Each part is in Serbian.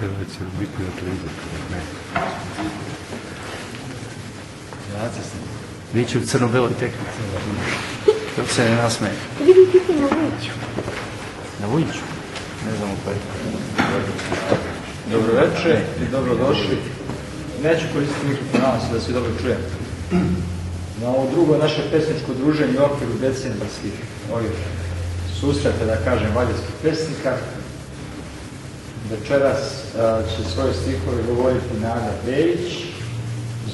Hrvatska, bitno je televizor. Viće u crno-beloj tehnici. Dok se ne nasmeje. Na Vujiću? Ne znam u koji. Dobro večer i dobrodošli. Neću koristiti mikrofon, nadam se da svi dobro čujem. Na ovo drugo naše pesničko druženje u okviru decembarskih ovih susreta, da kažem, valjevskih pesnika. Večeras će svoje stihove govoriti Nada Bejić,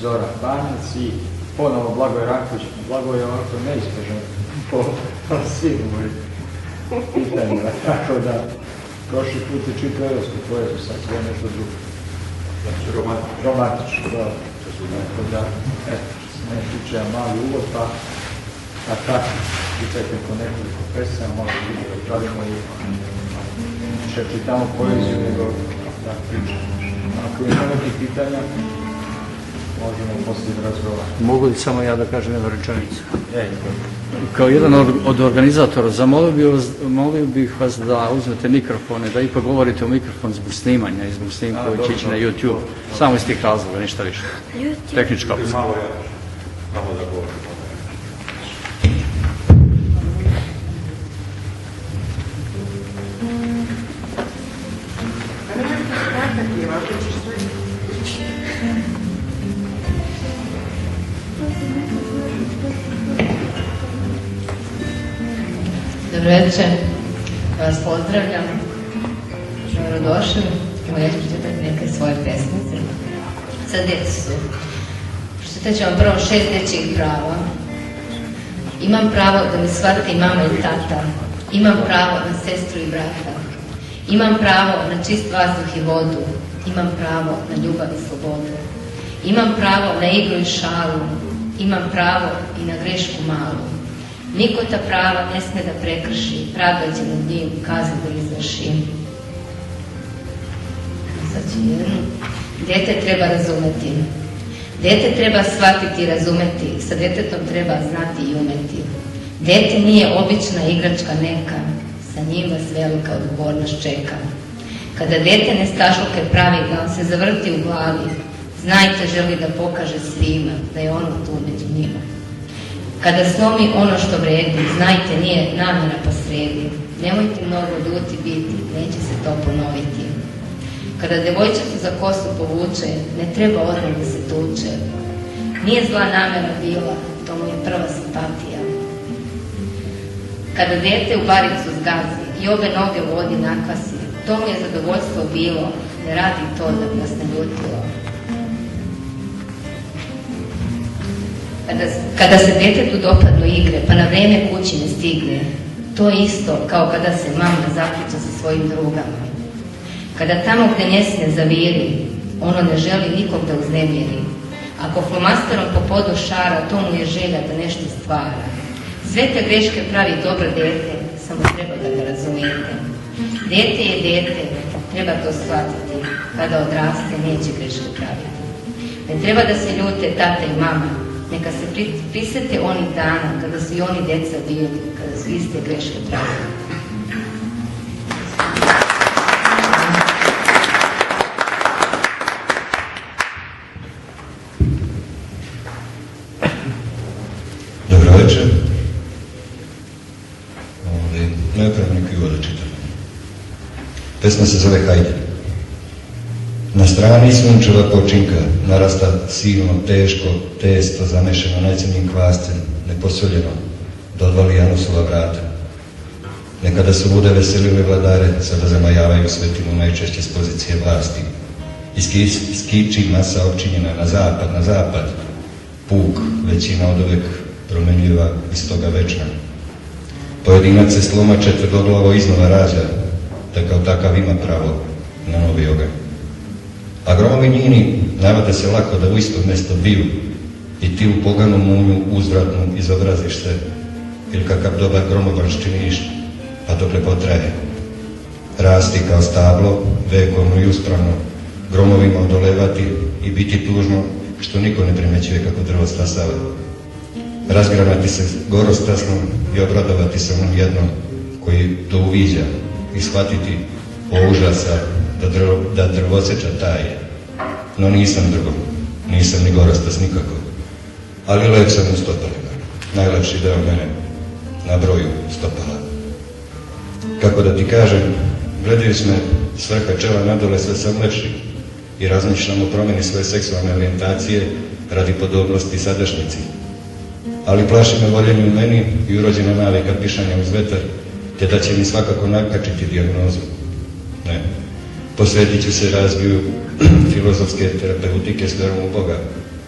Zora Banac i ponovo Blagoje Ranković. Blagoje je ovako neispežan po svim pitanjima, tako da prošli put je čitao evropsku poeziju, sad sve nešto drugo. Znači romantično, dobro. Tako da, eto, ne tiče mali uvod, pa tako, čitajte po nekoliko pesama, malo ljudi da pravimo i še čitamo poeziju, nego da pričamo. Ako ima nekih pitanja, možemo poslije razgovarati. Mogu li samo ja da kažem jednu rečenicu? Kao jedan od organizatora, zamolio bih vas da uzmete mikrofone, da ipak govorite u mikrofon zbog snimanja i zbog snimka koji će ići na YouTube. Samo iz tih razloga, ništa više. Tehnička opcija. Malo da govorim. Dobro večer, vas pozdravljam, dobrodošli. Evo ja ću čitati neke svoje pesmice. Sa djecu. Pročitat ću vam prvo 6 dječjih prava. Imam pravo da me shvati mama i tata. Imam pravo na sestru i brata. Imam pravo na čist vazduh i vodu. Imam pravo na ljubav i slobodu. Imam pravo na igru i šalu. Imam pravo i na grešku malu. Niko ta prava ne sme da prekrši, pravda će nad njim kaznu da izvrši. Sad ću jednu. Dete treba razumeti. Dete treba shvatiti i razumeti, sa detetom treba znati i umeti. Dete nije obična igračka neka, sa njim vas velika odgovornost čeka. Kada dete nestašluke pravi, da vam se zavrti u glavi, znajte želi da pokaže svima da je ono tu među njima. Kada slomi ono što vredi, znajte nije namjera posredi. Nemojte mnogo ljuti biti, neće se to ponoviti. Kada devojčicu za kosu povuče, ne treba odmah da se tuče. Nije zla namjera bila, to mu je prva simpatija. Kada dete u baricu zgazi i obe noge u vodi nakvasi, to mu je zadovoljstvo bilo, ne radi to da bi nas naljutilo. Kada se djetetu dopadnu igre, pa na vrijeme kući ne stigne, to je isto kao kada se mama zaključa sa svojim drugama. Kada tamo gdje njesne zaviri, ono ne želi nikog da uznemiri. Ako flomasterom po podu šara, to mu je želja da nešto stvara. Sve te greške pravi dobro dete, samo treba da ga razumijete. Dete je dete, treba to shvatiti. Kada odraste, neće greške praviti. Ne treba da se ljute tata i mama. Neka se prisjete onih dana kada su i oni djeca bili, kada su iste greške pravili. Dobro večer. Ne trebam nikog da čitam. Pesma se zove Hajde. Na strani sunčeva počinka narasta silno, teško, testo zamešeno najcrnjim kvascem, neposoljeno, dodvali Janusova vrata. Nekada su lude veselile vladare, sada zamajavaju svetinu najčešće s pozicije vlasti. Iz kiči masa opčinjena na zapad, puk, većina od uvek promenljiva, iz toga večna. Pojedinac se sloma četvrdoglavo iznova rađa, da kao takav ima pravo na novi oganj. A gromovi njini navade se lako da u isto mjesto biju i ti u poganu munju uzvratnu izobraziš se ili kakav dobar gromobrš činiš, pa dokle potraje. Rasti kao stablo, vekovno i uspravno, gromovima odolevati i biti tužno što niko ne primećuje kako drvo stasava. Razgranati se gorostasnom i obradovati se onom jednom koji to uviđa i shvatiti o užasa da drvoseča taje. No nisam drvo, nisam ni gorastas nikako, ali lep sam u stopalima, najlepši deo mene na broju stopala. Kako da ti kažem, gledajući me s vrha čela nadole, sve sam lepši i razmišljam o promjeni svoje seksualne orijentacije radi podobnosti sadašnjici. Ali plaši me voljenje u meni i urođena navika pišanja uz vetar, te da će mi svakako nakačiti dijagnozu. Ne, posvetit ću se razvoju filozofske terapeutike s vjerom u Boga,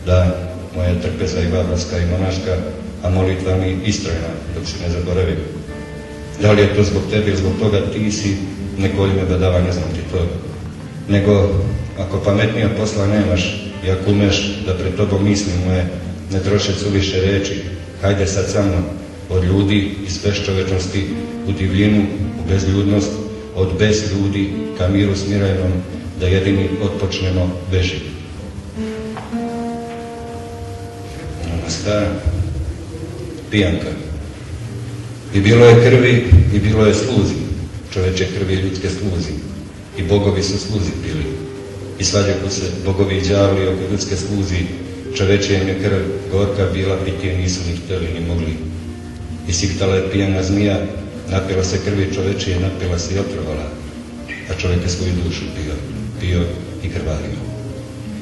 da moja trpeza i bablavska i monaška, a molitva mi istrojna, dok se ne zaboravim. Da li je to zbog tebe ili zbog toga ti si, neko ime badava, ne znam ti to. Nego, ako pametnija posla nemaš i ako umeš da pred tobom misli moje, ne troše suviše reči, hajde sad sa mnom, od ljudi iz bezčovečnosti u divljinu, u bezljudnost, od bez ljudi ka miru smirenom, da jedini otpočnemo beži. Ona stara pijanka. I bilo je krvi i bilo je sluzi, čoveče krvi i ljudske sluzi. I bogovi su sluzi pili. I svađaku se bogovi i đavli oko ljudske sluzi, čoveče im je krv gorka bila, piti je nisu ni htjeli ni mogli. I siktala je pijana zmija, napila se krvi čovečije, napila se i otrovala, a čovjek je svoju dušu pio i krvario.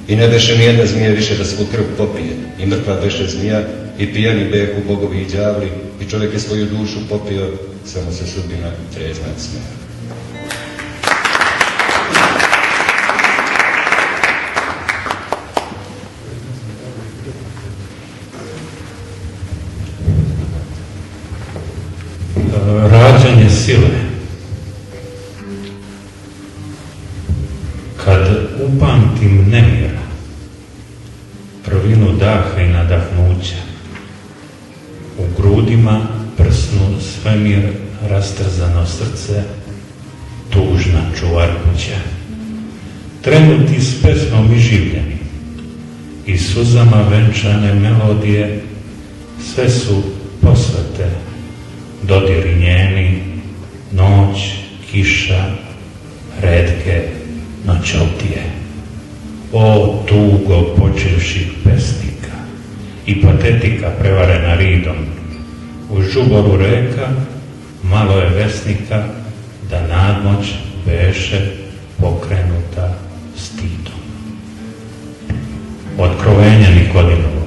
I ne beše nijedna zmija više da svu krv popije, i mrtva beše zmija, i pijani behu bogovi i đavli, i čovjek je svoju dušu popio, samo se sudbina trezna smeja. Rađanje sile. Kad upamtim nemir, prvinu daha i nadahnuća, u grudima prsnu svemir, rastrzano srce, tužna čuvarkuća, trenuti s pesmom i življeni i suzama venčane melodije, sve su posvete, dodiri njeni, noć, kiša, retke noćotije. O tugo počevših pesnika i patetika prevarena ridom, u žuboru reka malo je vesnika, da nadmoć beše pokrenuta stidom. Otkrovenje Nikodimovo.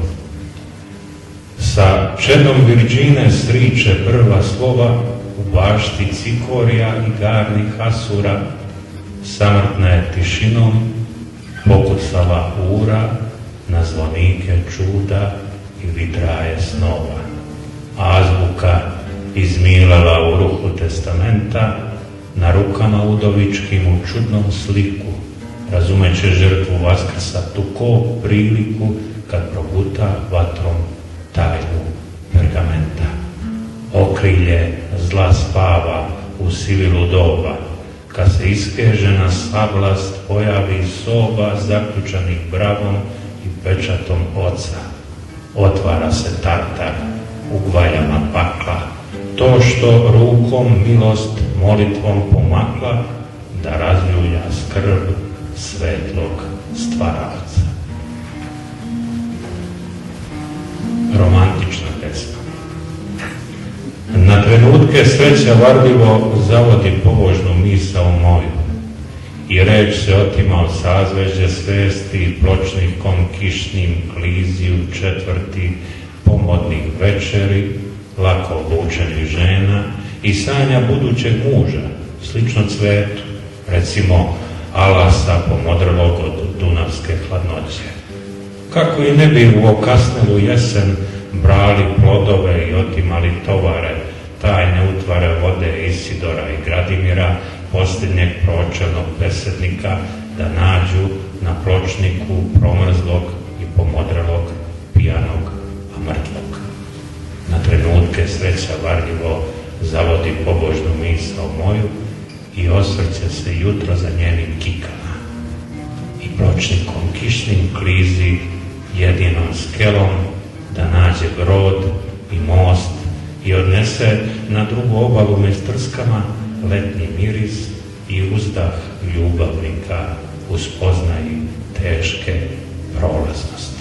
Sa čedom Virđine sriče prva slova u bašti cikorija i garnih asura, samrtna je tišinom pokucala ura na zvonike čuda i vitraje snova. Azbuka izmilala u ruhu testamenta, na rukama udovičkim u čudnom sliku, razumeće žrtvu Vaskrsa tuko priliku kad proguta vatrom tajnu pergamenta. Okrilje zla spava u sivilu doba, kad se iskežena sablast pojavi iz soba zaključanih bravom i pečatom oca. Otvara se tartar u gvaljama pakla, to što rukom milost molitvom pomakla, da razljulja skrb svetlog stvaralca. Romantična pesma. Na trenutke sreća varljivo zavodi pobožnu misao moju i reč se otima od sazvežđe svesti pločnikom kišnim klizi u četvrti pomodnih večeri, lako obučenih žena i sanja budućeg muža, slično cvetu, recimo alasa pomodrlog od dunavske hladnoće. Kako i ne bi u okasnelu jesen brali plodove i otimali tovare, tajne utvare vode Isidora i Gradimira, posljednjeg pročelnog besednika, da nađu na pločniku promrzlog i pomodrelog, pijanog, a mrtvog. Na trenutke sreća varljivo zavodi pobožnu misao moju i osvrće se jutro za njenim kikama. I pločnikom kišnim klizi jedinom skelom da nađe brod i most i odnese na drugu obalu među trskama letnji miris i uzdah ljubavnika u spoznaji teške prolaznosti.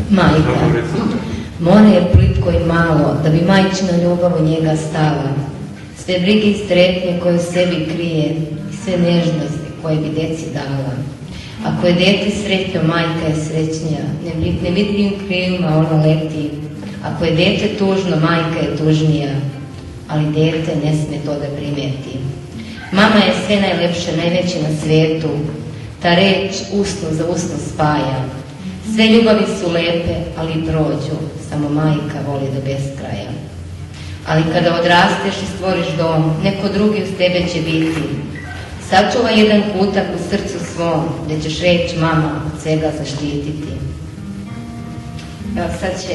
Majka. More je plitko i malo, da bi majčina ljubav u njega stala. Sve brige i strepnje koje u sebi krije i sve nežnosti koje bi deci dala. Ako je dete sretno, majka je srećnija, nevidljivim krilima ona leti. Ako je dete tužno, majka je tužnija, ali dete ne sme to da primeti. Mama je sve najlepše, najveće na svetu, ta reč usnu za usnu spaja. Sve ljubavi su lepe, ali i prođu, samo majka voli do beskraja. Ali kada odrasteš i stvoriš dom, neko drugi uz tebe će biti. Sačuvaj jedan kutak u srcu svom, gdje ćeš reći mama od svega zaštititi. Evo sad će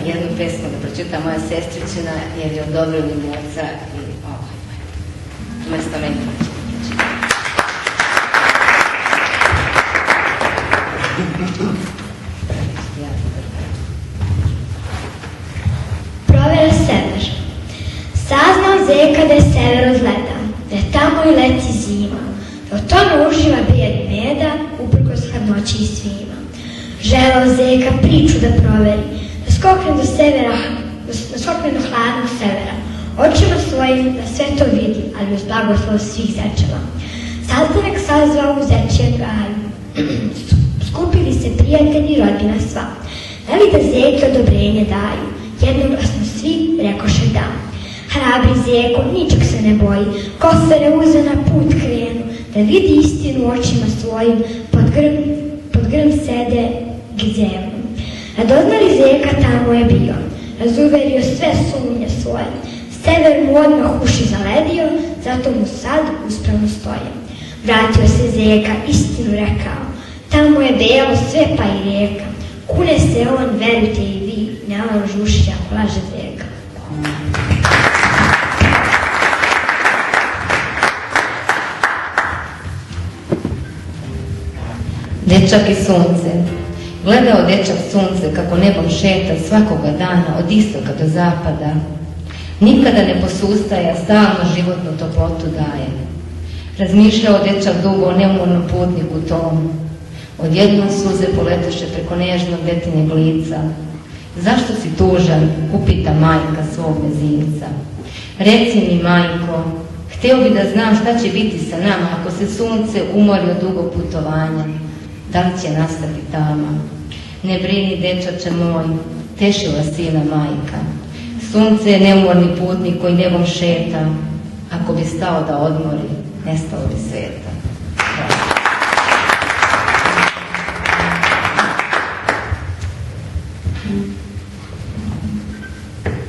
jednu pesmu da pročita moja sestričina, jer je odobrila mi oca i umesto meni pročita. Provera sever. Saznao zeka da je sever od leta, da je tamo i leti zima, da od tome uživa bijed meda, uprkos hladnoći i svima. Želeo zeka priču da proveri, da skokne do severa, da skokne do hladnog severa, očima svojim da sve to vidi, ali uz blagoslov svih zečeva. Sastanak sazvao u zečijem gaju. Skupili se prijatelji i rodbina sva. Da li da zeke odobrenje daju? Jednoglasno svi rekoše da. Hrabri zeko, ničeg se ne boji, kofere uze na put krenu, da vidi istinu očima svojim, pod grm sede gdjevnom. Radoznali zeka tamo je bio, razuverio sve sumnje svoje, sever mu odmah uši zaledio, zato mu sad uspravno stoje. Vratio se zeka, istinu rekao, tamo je belo sve pa i rijeka, kune se on, verujte i vi, ne lažu uši ako laže zeka. Dečak i sunce. Gledao dečak sunce kako nebom šeta svakoga dana od istoka do zapada. Nikada ne posustaja, stalno životnu toplotu daje. Razmišljao dečak dugo o neumornom putniku tom. Odjednom suze poletoše preko nežnog detinjeg lica. Zašto si tužan, upita majka svog mezimca. Reci mi, majko, hteo bi da znam šta će biti sa nama ako se sunce umori od dugog putovanja. Da li će nastati tama? Ne brini, dečače moj, tešila sina majka. Sunce je neumorni putnik koji nebom šeta. Ako bi stao da odmori, nestalo bi sveta.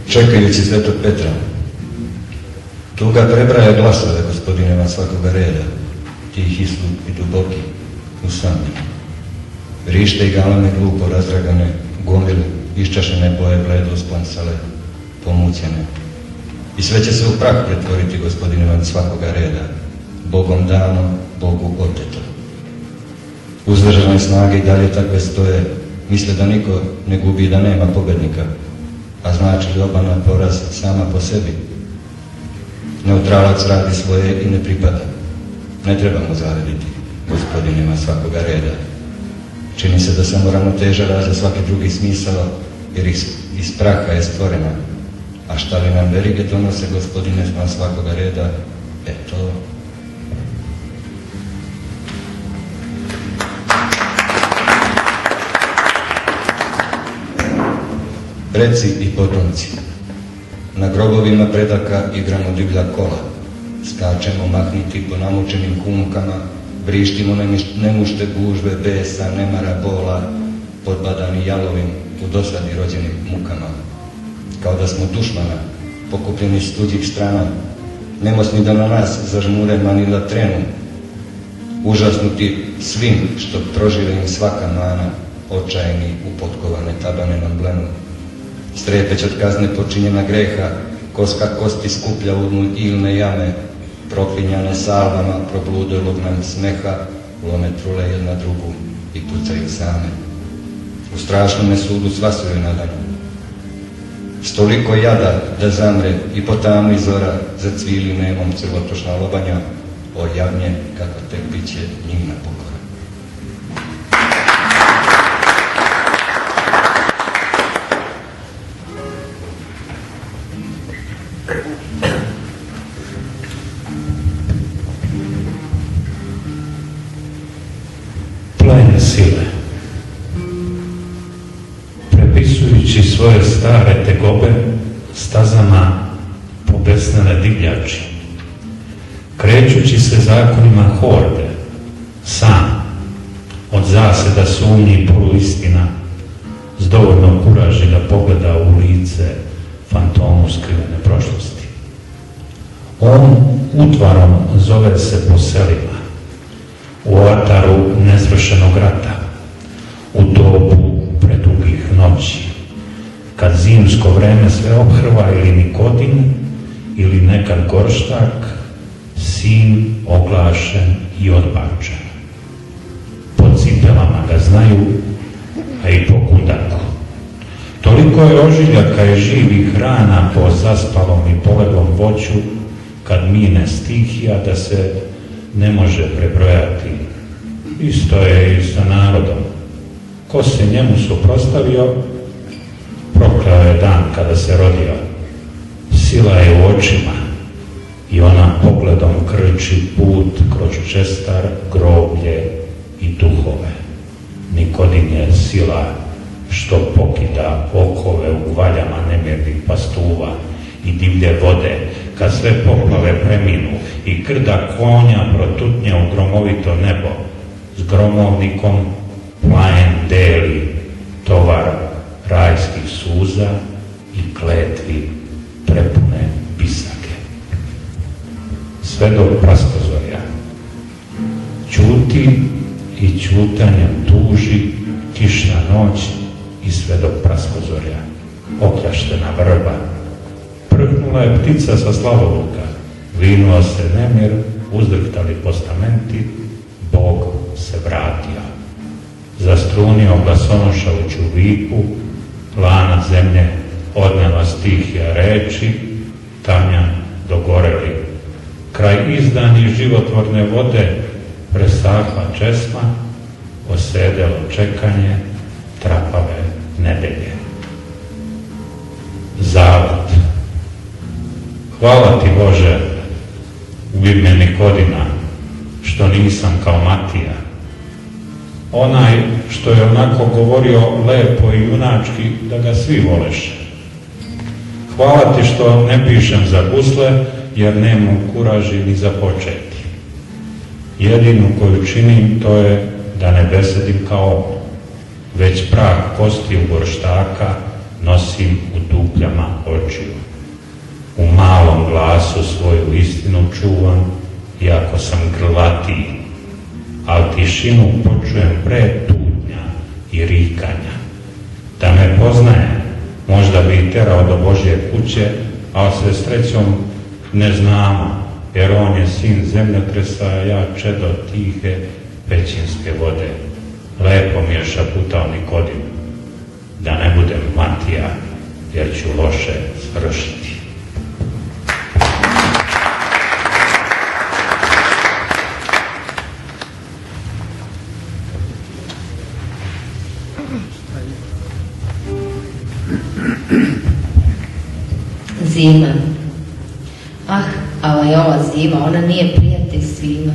Čekajući Svetog Petra, tuga prebraja glasove gospodineva svakoga reda, tihi su i duboki, usamljeni. Vrište i galame glupo razdragane, gomile, iščašene boje bledo usplansale, pomućene. I sve će se u prah pretvoriti gospodineva svakoga reda, Bogom dano, Bogu oteto. Uzdržane snage i dalje takve stoje, misle da niko ne gubi, da nema pobednika. A znači li obana poraz sama po sebi? Neutralac radi svoje i ne pripada. Ne trebamo zarediti gospodinima svakoga reda. Čini se da samo ravnoteža raza svaki drugi smisao, jer iz praha je stvorena. A šta li nam verige donose gospodine svakoga reda? Eto. Preci i potomci. Na grobovima predaka igramo divlja kola. Skačemo mahniti po namučenim humkama, vrištimo nemušte gužve, besa, nemara, bola, podbadani jalovim u dosadi rođenim mukama. Kao da smo dušmana, pokupljeni s tuđih strana, nemosni da na nas zažmure manila trenu, užasnuti svim što prožive im svaka mana, očajni u potkovane tabane nam blenu. Strepeć od kazne počinjena greha, koska kosti skuplja u ilne jame, proklinjane salvama probludolog nam smeha, lome trule jedna drugu i pucaju same. U strašnome sudu svasuju nadalje. Stoliko jada da zamre i po tamu i zora zacvili nemom crvotošna lobanja, o javnje kako tek biće njima pokora. Plen sile. Prepisujući svoje stare tegobe stazama pobesnele divljači, krećući se zakonima horde, sam, od zaseda sumnji i poluistina, s dovoljno kuraži da pogleda u lice fantomu skrivene prošlosti. On utvarom zove se po selima, u ataru nezvršenog rata, u dobu predugih noći, kad zimsko vreme sve obhrva ili Nikodin, ili nekad Gorštak, sin oglašen i odbačen. Po cipelama ga znaju, a i po kundaku. Toliko je ožiljaka i živih rana po zaspalom i polegom voću, kad mine stihija, da se ne može prebrojati. Isto je i sa narodom. Ko se njemu suprotstavio, prokleo je dan kada se rodio. Sila je u očima i ona pogledom krči put kroz čestar, groblje i duhove. Nikodin je sila što pokida okove u valjama nemirnih pastuva i divlje vode, kad sve poplave preminu i krda konja protutnje u gromovito nebo, s gromovnikom plajen deli tovar rajskih suza i kletvi prepune bisake. Sve do praskozorja ćuti i ćutanjem tuži kišna noć i sve do praskozorja okljaštena vrba. Prhnula je ptica sa slavovuka, vinuo se nemir, uzdrhtali postamenti, Bog se vratio. Zastrunio glasonošajuću viku, lana zemlje odnela stihija reči, tamjan dogoreli. Kraj izdanih životvorne vode presahla česma, osedelo čekanje trapave nedelje. Zavod. Hvala ti, Bože, u ime Nikodina, što nisam kao Matija. Onaj što je onako govorio lepo i junački da ga svi voleše. Hvala ti što ne pišem za gusle, jer nemam kuraži ni za početi. Jedinu koju činim to je da ne besedim kao on, već prah kosti u gorštaka nosim u dupljama očiju. U malom glasu svoju istinu čuvam, iako sam grlatiji, ali tišinu počujem pre tutnja i rikanja. Da me poznaje, možda bi i terao do Božje kuće, ali se srećom ne znamo, jer on je sin zemljotresa, a ja čedo tihe pećinske vode. Lepo mi je šaputao Nikodin, da ne budem Matija, jer ću loše svršiti. Zima. Ali ova zima, ona nije prijatelj svima.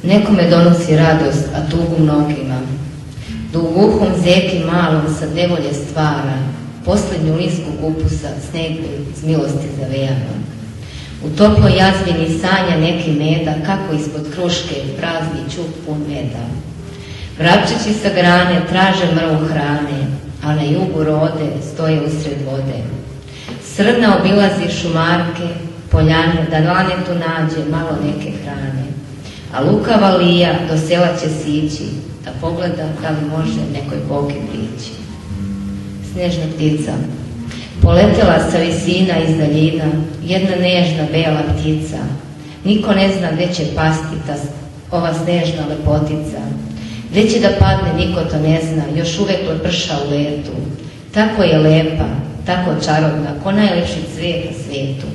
Nekome donosi radost, a tugu mnogima. Duguhom zeki malom sa nevolje stvara, posljednju lisku kupusa snegu s milosti zavejama. U toploj jazbini sanja neki meda, kako ispod kruške prazni čuk pun meda. Vrapčići sa grane traže mrvu hrane, a na jugu rode stoje usred vode. Srna obilazi šumarke, poljane, da lanetu nađe malo neke hrane. A lukava lija do sela će sići, da pogleda da li može nekoj bogi prići. Snežna ptica. Poletela sa visina iz daljina, jedna nežna bela ptica. Niko ne zna gdje će pasti ova snežna lepotica. Gdje će da padne, niko to ne zna, još uvek leprša u letu. Tako je lepa, tako čarobna, ko najlepši cvijet na svijetu.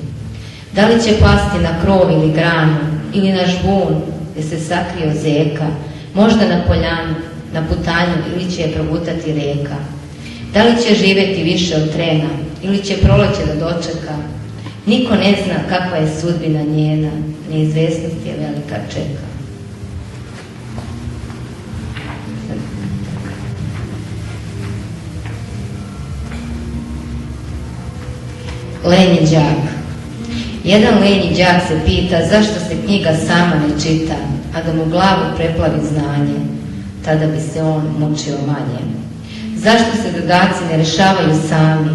Da li će pasti na krov ili granu, ili na žbun gdje se sakrio zeka, možda na poljanu, na putanju ili će je progutati reka. Da li će živjeti više od trena ili će proleće da dočeka. Niko ne zna kakva je sudbina njena, neizvesnost je velika čeka. Lenji đak. Jedan lenji đak se pita zašto se knjiga sama ne čita, a da mu glavu preplavi znanje, tada bi se on mučio manje. Zašto se zadaci ne rešavaju sami,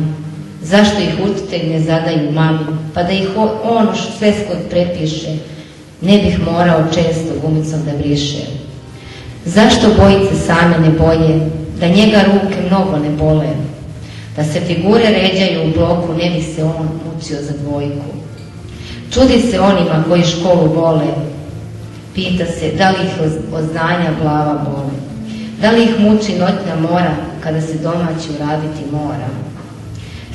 zašto ih učitelj ne zadaju mami, pa da ih on sve skod prepiše, ne bih morao često gumicom da briše. Zašto bojice same ne boje, da njega ruke mnogo ne bole, da se figure ređaju u bloku, ne bi se on mučio za dvojku. Čudi se onima koji školu vole, pita se da li ih od znanja glava bole, da li ih muči noćna mora kada se domaći uraditi mora.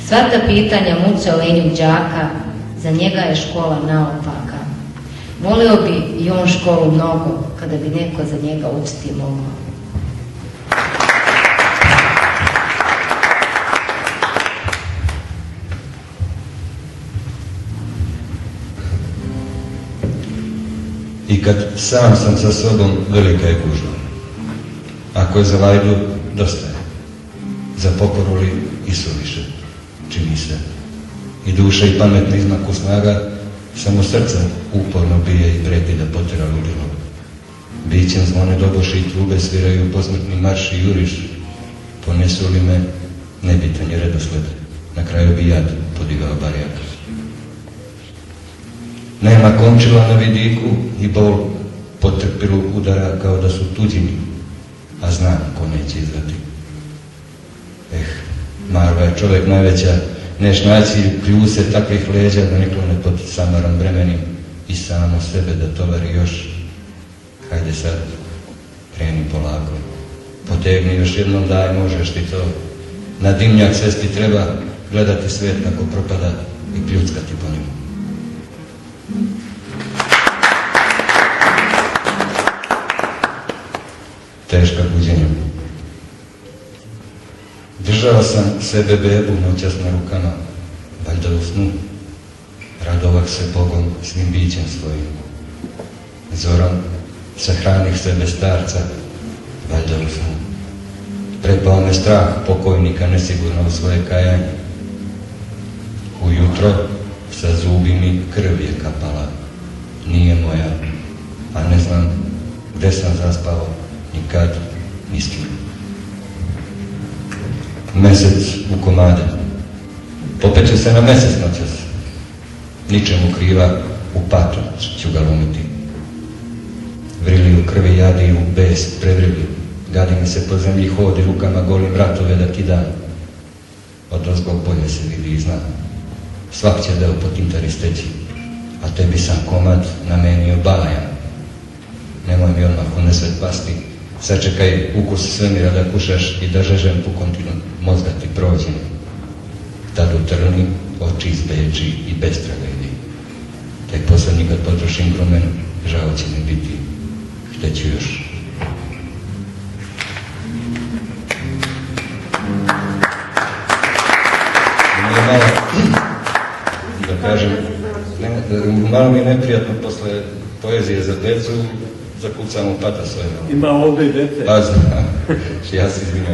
Sva ta pitanja muče lenjog đaka, za njega je škola naopaka. Volio bi i on školu mnogo, kada bi neko za njega učiti mogao. I kad sam sam sa sobom, velika je gužva. Ako je za vajdu, dosta je. Za pokoru li i suviše, čini se. I duša i pamet na izmaku snaga, samo srca uporno bije i preti da potera ludilo. Bićem zvone doboši i trube sviraju posmrtni marš i juriš. Ponesu li me, nebitan je redosled, na kraju bi jad podigao barjak. Nema končila na vidiku i bol potrpilu udara kao da su tuđini, a znam ko neće izvati. Marva je čovjek najveća, neš naći kljuse takvih leđa da niko ne pod samarom bremenim i samo sebe da tovari još. Hajde sad, kreni polako, potegni još jednom, daj, možeš ti to. Na dimnjak svesti treba gledati svijet kako propada i pljuckati po njemu. Teška buđenja. Držao sam sebe bebu noćas na rukama, valjda u snu. Radovah se Bogom svim bićem svojim. Zorom sahranih sebe starca, valjda u snu. Prepao me strah pokojnika nesigurno u svoje kajanje. Ujutro sa zubi mi krv je kapala. Nije moja, a ne znam gde sam zaspao, nikad mislim. Mesec u komade. Popeću se na mesec noćas. Ničemu kriva, u patu ću ga lomiti. Vrili u krvi jadi i u bes prevrili. Gadi mi se po zemlji hodi rukama golim vratove da kidam. Od ozgog bolje se vidi i zna. Svak će deo po tintari steći, a tebi sam komad namenio bajam. Nemoj mi odmah u nesvet pasti. Sačekaj ukus svemira da kušaš i da žežem pukontinu mozga ti prođe. Tad u trni oči izbeči i bestraga idi. Tek poslednji kad potrošim gromenu, žao će mi biti. Šteću još. Da kažem, malo mi je neprijatno posle poezije za decu, zakucam u pata svoje. Ima ovdje i dete. Pa znam, ja se izvinjam.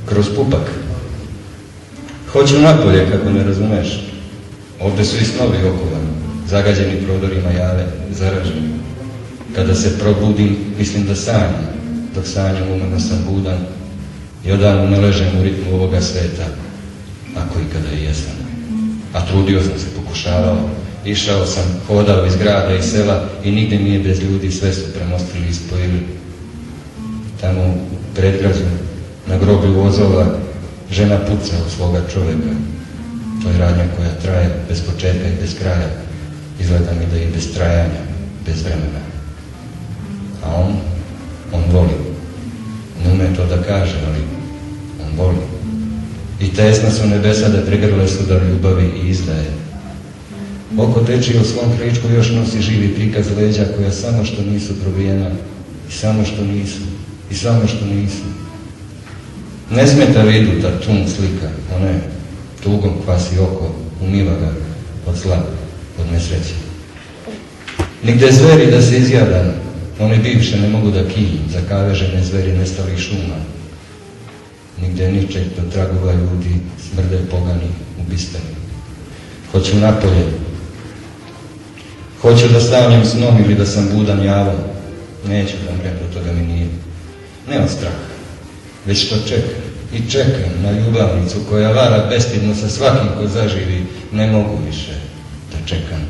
Kroz pupak. Hoću napolje, kako ne razumeš. Ovdje su i snovi okovani, zagađeni prodorima jave, zaraženi. Kada se probudim, mislim da sanjam, dok sanjam umorno sam budan i odavno ne ležem u ritmu ovoga sveta, ako ikada i jesam. A trudio sam se, pokušavao, išao sam, hodao iz grada i sela i nigde nije bez ljudi, sve su premostili i spojili. Tamo u predgrađu, na groblju vozova, žena puca od svoga čovjeka. To je radnja koja traje bez početka i bez kraja. Izgleda mi da je i bez trajanja, bez vremena. A on voli. Ne ume to da kaže, ali on voli. I tesna su nebesa da pregrle sudar ljubavi i izdaje. Oko teči u svom kričku još nosi živi prikaz leđa koja samo što nisu probijena i samo što nisu, i samo što nisu. Ne smeta vidu ta tun slika, one tugom kvasi oko, umiva ga od zla, od nesreće. Nigde zveri da se izjadam, one bivše ne mogu da kilju, za kavežene zveri nestalih šuma. Nigde ničeg do tragova ljudi, smrde pogani, ubistani. Hoću napolje. Hoću da stavljam snom ili da sam budan javan. Neću da mrem, do toga mi nije. Ne od straha, već što čekam. I čekam na ljubavnicu koja vara bestidno sa svakim ko zaživi. Ne mogu više da čekam.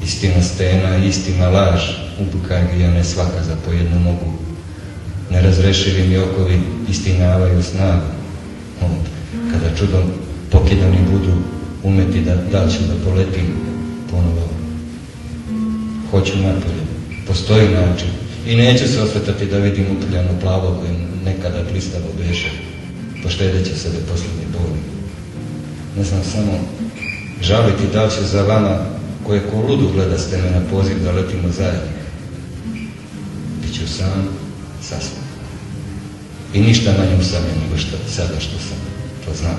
Istina stena, istina laž, ubukajne svaka za po jednu nogu. Nerazrešivi mi okovi istinjavaju snagu. Kada čudom pokidani budu umeti da ću da poletim ponovo. Hoću napolje, postoji način i neću se osvetati da vidim utrljano plavo koje nekada blistavo beše, poštedeći sebe posljednje boli. Ne znam samo žaliti da li ću za vama koje ko ludu gleda ste me na poziv da letimo zajedno. Biću sam, sasvim. I ništa manje usamljen nego sada što sam, to znam.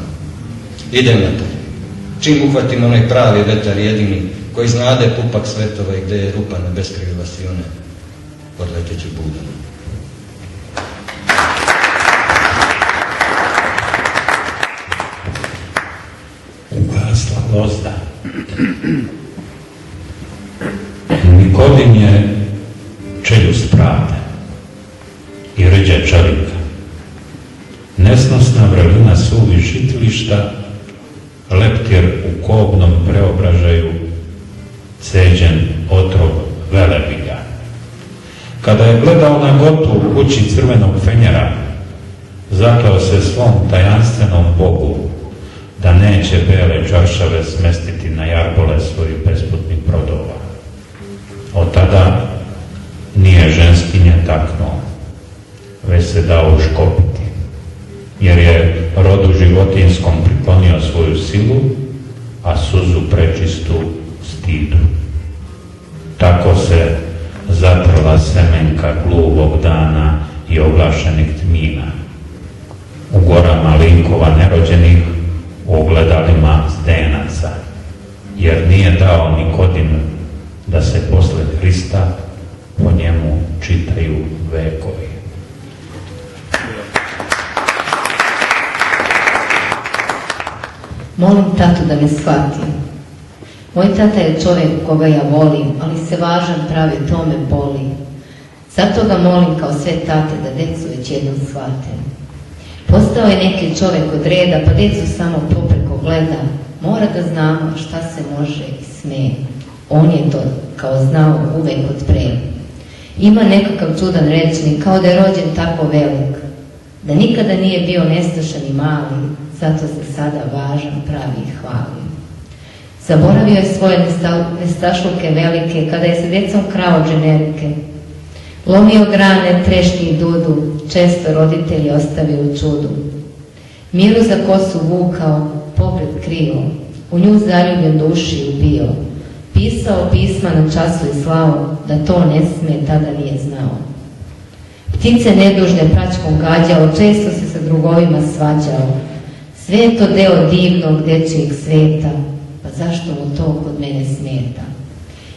Idem napolje. Čim uhvatim onaj pravi vetar jedini, koji znade pupak svetova i gde je rupa na beskraju vasione, odleteću budan. Ugasla lozda. Nikodin je čeljust pravde i rđa čelika. Nesnosna vrelina suvi žitilišta, leptir u kobnom preobražaju, ceđen otrov velebilja. Kada je gledao na gotu u kući crvenog fenjera, zakleo se svom tajanstvenom Bogu da neće bele čaršave smestiti na jarbole svojih besputnih brodova. Od tada nije ženskinje taknuo, već se dao uškopiti, jer je rodu životinskom priklonio svoju silu, a suzu prečistu stidu. Tako se zatrla semenka gluvog dana i oglašenih tmina. U gorama linkova nerođenih, u ogledalima zdenaca, jer nije dao Nikodin da se posle Hrista po njemu čitaju vekovi. Molim tatu da me shvati. Moj tata je čovjek koga ja volim, ali se važan pravi tome boli. Zato ga molim kao sve tate da decu već jednom shvate. Postao je neki čovjek od reda, pa decu samo popreko gleda. Mora da znamo šta se može i sme. On je to kao znao uvek od pre. Ima nekakav čudan rečnik, kao da je rođen tako velik, da nikada nije bio nestašan i mali, zato se sada važan pravi i hvali. Zaboravio je svoje nestašluke velike, kada je sa decom krao dženerike. Lomio grane, trešnji i dudu, često roditelji ostavio u čudu. Miru za kosu vukao, pogled krio, u nju zaljubljen duši ubio. Pisao pisma na času i slao, da to ne sme, tada nije znao. Ptice nedužne praćkom gađao, često se sa drugovima svađao. Sve je to deo divnog dečijeg sveta, pa zašto mu to kod mene smeta?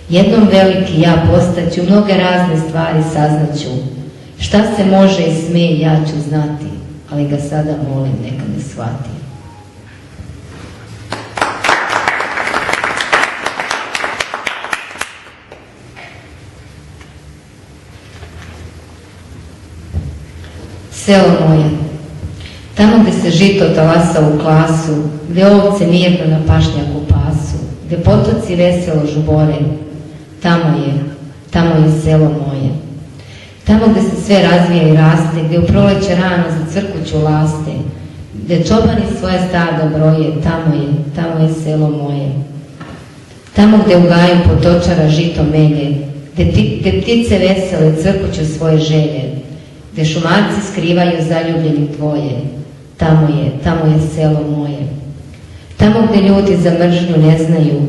Jednom veliki ja postaću, mnoge razne stvari saznaću. Šta se može i sme, ja ću znati, ali ga sada molim neka me shvati. Selo moje, tamo gde se žito talasa u klasu, gde ovce mirno na pašnjaku pasu, gde potoci veselo žubore, tamo je selo moje. Tamo gde se sve razvija i raste, gde u proleće rano za crkuću laste, Gde čobani svoje stado broje, tamo je selo moje. Tamo gde u gaju potočara žito melje, gde ptice vesele crkuću svoje želje, gde šumarci skrivaju zaljubljeni tvoje, tamo je selo moje. Tamo gde ljudi za mržnju ne znaju,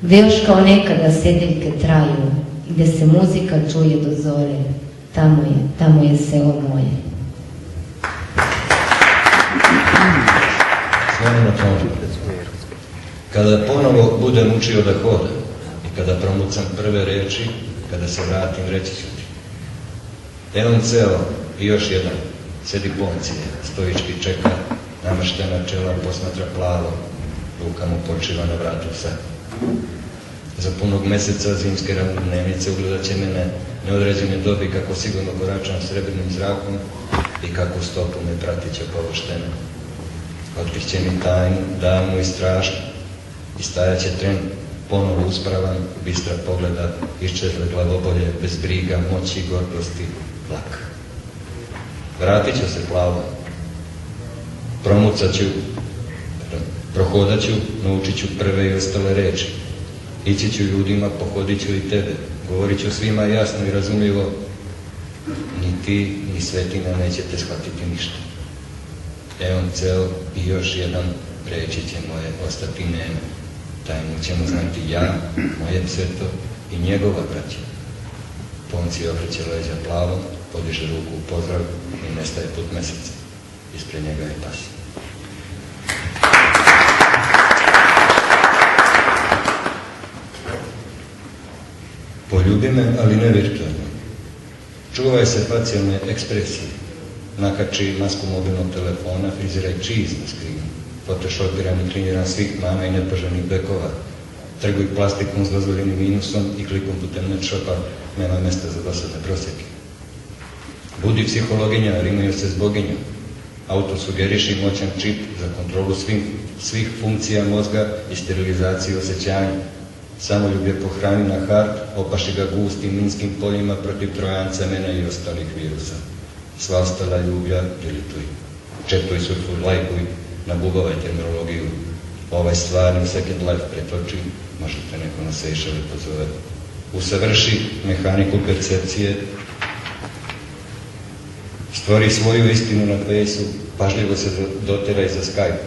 gde još kao nekada sedeljke traju, gde se muzika čuje do zore, tamo je selo moje. Slobodno tome. Kada ponovo budem učio da hodam i kada promucam prve reči, kada se vratim, reći ću ti. Evo ceo i još jedan, sedi poncije, stoički čeka, namrštena čela posmatra plavo, ruka mu počiva na vratu psa. Za punog meseca zimske ravnodnevnice ugledat će mene neodređene dobi kako sigurno koračam srebrnim zrakom i kako stopu me pratit će povošteno. Otkriće mi tajnu, davnu i strašnu, i stajat će tren ponovo uspravan, bistra pogleda, iščezle glavobolje, bez briga, moći i gordosti, lak. Vratit ću se plavo, prohodat ću, naučit ću prve i ostale reči. Ići ću ljudima, pohodit ću i tebe, govorit ću svima jasno i razumljivo, ni ti, ni svetina nećete shvatiti ništa. Evo ceo i još jedan, reći će moje ostati neme. Tajnu ćemo znati ja, moje pseto i njegova braća. Poncije okreće leđa plavom, podiže ruku u pozdrav i nestaje put meseca. Ispred njega je pas. Poljubi me, ali ne virtualno. Čuvaj se facijalne ekspresije. Nakači masku mobilnog telefona, friziraj cheese na skrinu. Photoshopiran i kliniran svih mana i nepoželjnih bekova. Trguj plastikom s dozvoljenim minusom i klikom putem netshopa, nema mesta za dosadne prosjeke. Budi psihologinja, rimaju se s boginjom. Auto sugeriši moćan čip za kontrolu svih funkcija mozga i sterilizaciju osjećanja. Samoljublje pohrani na hard, opaši ga gustim minskim poljima protiv trojanca, mena i ostalih virusa. Sva ostala ljublja delituj. Četuj, surfuj, lajkuj, nabubavaj terminologiju. Ovaj stvarni second life pretoči, možete neko na Sejšele pozove. Usavrši mehaniku percepcije, stvori svoju istinu na Fejsu, pažljivo se doteraj za Skype.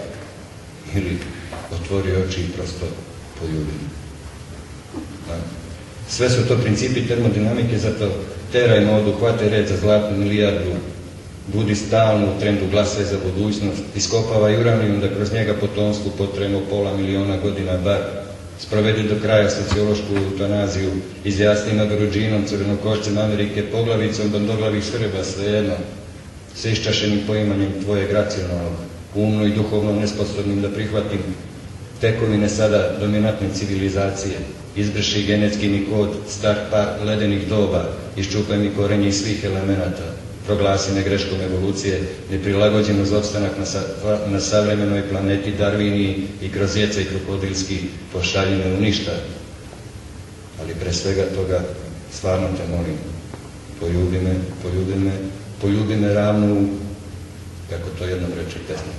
Ili otvori oči i prosto poljubi. Sve su to principi termodinamike, zato teraj modu, hvataj red za zlatnu milijardu, budi stalno u trendu, glasaj za budućnost, iskopavaj uranijum da kroz njega potomstvu potremo 500 miliona godina bar, sprovedi do kraja sociološku eutanaziju, izjasni nad oruđinom, crvenokošcem Amerike, poglavicom bandoglavih Srba, svejedno, s iščašenim poimanjem tvojeg racionalnog, umno i duhovno nesposobnim da prihvatim tekovine sada dominantne civilizacije, izbrši genetski mi kod, star par ledenih doba, iščupaj mi korenje iz svih elemenata, proglasi me greškom evolucije, neprilagođeno za opstanak na savremenoj planeti Darwiniji i kroz jecaj krokodilski pošalji me u ništa. Ali pre svega toga, stvarno te molim, poljubi me ravno u, kako to jednom reče pesnik.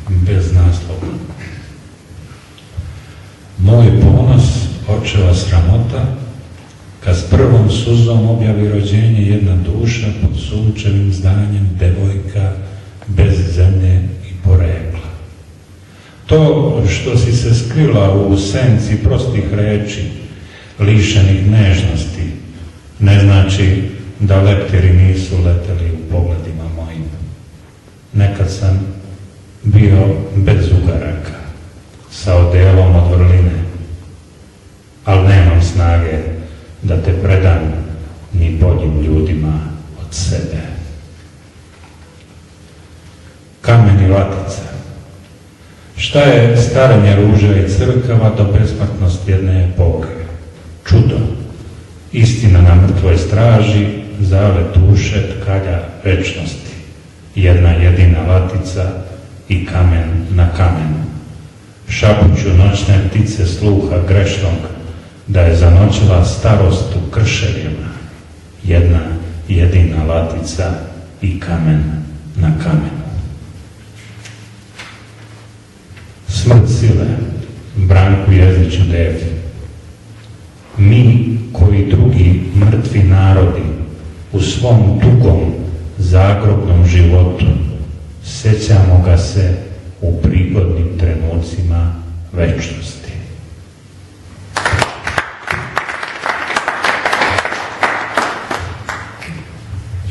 Bez naslova. Moj ponos, očeva sramota, kad s prvom suzom objavi rođenje jedna duša pod sunčevim zdanjem, devojka bez zemlje i porekla. To što si se skrila u senci prostih reči, lišenih nežnosti, ne znači da leptiri nisu leteli u pogledima mojim. Nekad sam bio bez ugaraka, sa odelom od vrline, ali nemam snage da te predam ni boljim ljudima od sebe. Kamen i latica. Šta je staranje ruža i crkava do besmrtnosti jedne epoke? Čudo. Istina na mrtvoj straži, zavet duše tkalja večnosti. Jedna jedina latica i kamen na kamenu. Šapuću noćne ptice sluha grešnog da je zanoćila starost u krševima jedna jedina latica i kamen na kamenu. Smrt sile, Branku Jezdiću Devi. Mi koji drugi mrtvi narodi u svom dugom zagrobnom životu sećamo ga se u prigodnim trenucima večnosti.